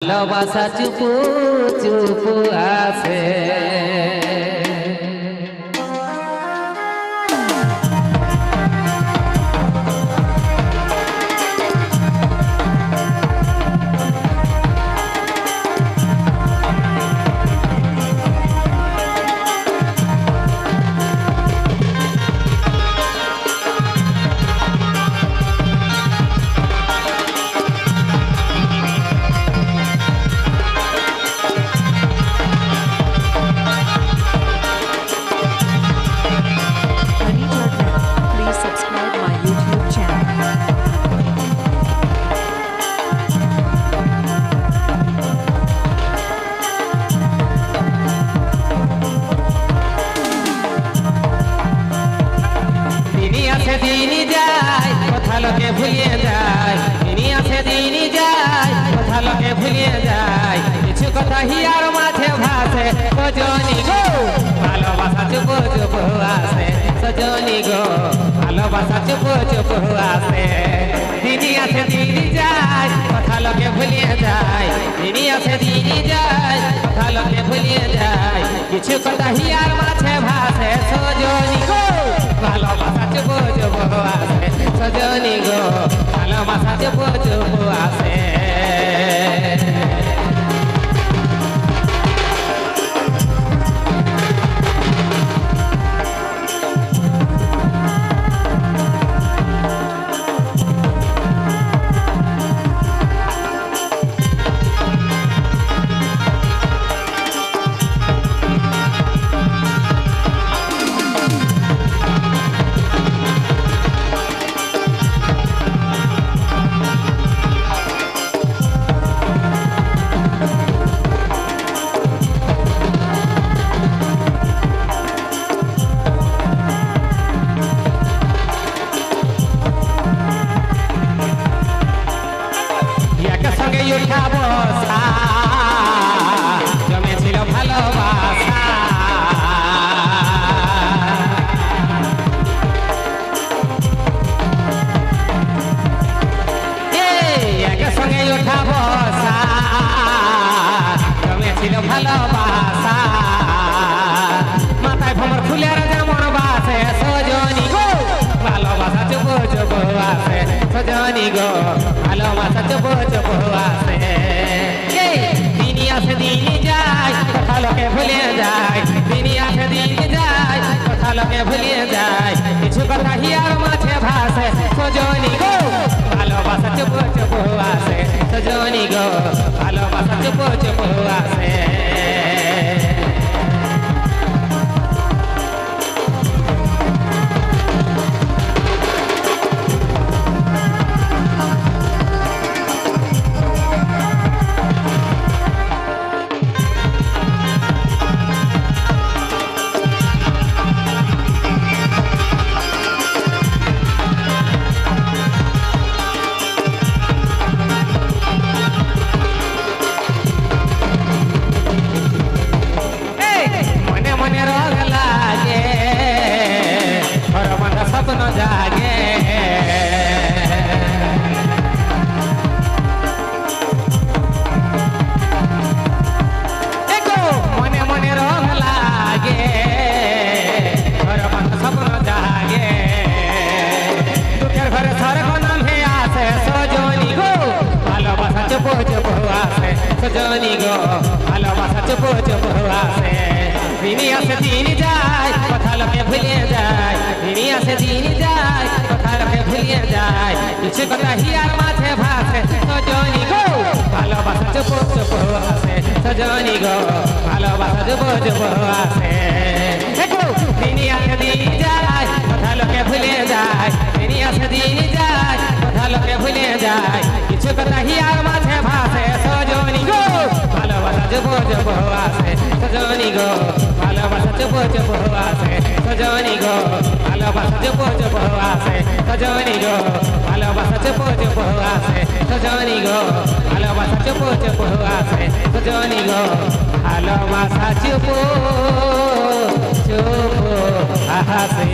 ভালোবাসা চুপু চুপু আছে। দিনই যায় কথা লোকে ভুলিয়ে যায়, দিনই আছে দিনই যায় কথা লোকে ভুলিয়ে যায়। কিছু কথা হিয়ার মাঝে ভাসে সজনী গো, ভালোবাসা চুপ চুপ আসে সজনী গো, ভালোবাসা চুপ চুপ আসে। দিনই আছে দিনই যায় কথা লোকে ভুলিয়ে যায়, দিনই আছে দিনই যায় কথা লোকে ভুলিয়ে যায়। কিছু কথা হিয়ার মাঝে ভাসে সজনী গো, ভালোবাসা চুপ চুপ আসে সজনী গো, ভালোবাসা চুপ চুপ আসে। উঠা বসা জমেছিল ভালোবাসা, একে সঙ্গে উঠা বসা জমেছিল ভালোবাসা। মাথায় ভ্রমর ফুলের যেমন বাসে সজনী গো, ভালোবাসা চুপ চুপ আসে সজনী গো, ভালোবাসা চুপ চুপ আসে। দিনই আসে দিনই যায় কথা লোকে ভুলিয়ে যায়, দিনই আসে দিনই যায় কথা লোকে ভুলিয়ে যায়। কিছু কথা হিয়ার মাঝে ভাসে সজনী গো, ভালোবাসা চুপ চুপ আসে সজনী গো, ভালোবাসা চুপ চুপ আসে। স্বপ্ন জাগে মনে মনে রং লাগে, স্বপ্ন জাগে দুঃখের ঘরে স্বর্গ নামে আসে সজনী গো, ভালোবাসা চুপ চুপ আসে সজনী গো, ভালোবাসা চুপ চুপ আসে। দিনই আসে দিনই যায় কথা লোকে ভুলিয়ে যায়, দিনই আসে দিনই যায় কথা লোকে ভুলিয়ে যায়। কিছু কথা হিয়ার মাঝে ভাসে সজনী গো, ভালোবাসা চুপ চুপ আসে সজনী গো, ভালোবাসা চুপ চুপ আসে। দিনই আসে দিনই যায় কথা লোকে ভুলিয়ে যায়, দিনই আসে দিনই যায় কথা লোকে ভুলিয়ে যায়। কিছু কথা হিয়ার মাঝে ভাসে সজনী গো, ভালোবাসা চুপ চুপ আসে সজনী গো, ভালোবাসা চুপ চুপ আসে সজনী গো, ভালোবাসা চুপ চুপ আসে সজনী গো, ভালোবাসা চুপ চুপ আসে সজনী গো, ভালোবাসা চুপ চুপ আসে সজনী গো, ভালোবাসা চুপ চুপ আসে।